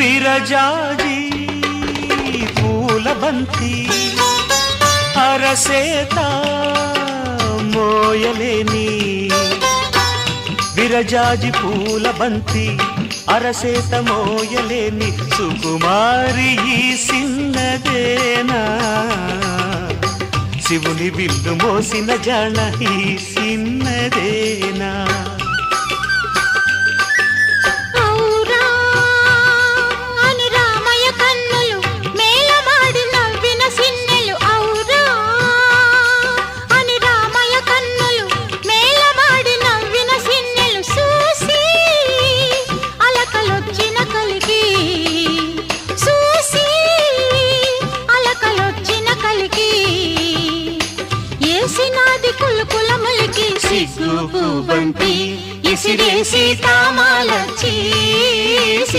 విరజాజి పూల బంతి అరసేత మోయలేని విరజాజి పూల బంతి అరసేత మోయలేని సుకుమారి ఈ సిన్నదేనా శివుని విల్లు మోసిన జాణ ఈ సిన్నదేనా సిగ్గు బంతి ఇసిరేసి కామాలొచ్చి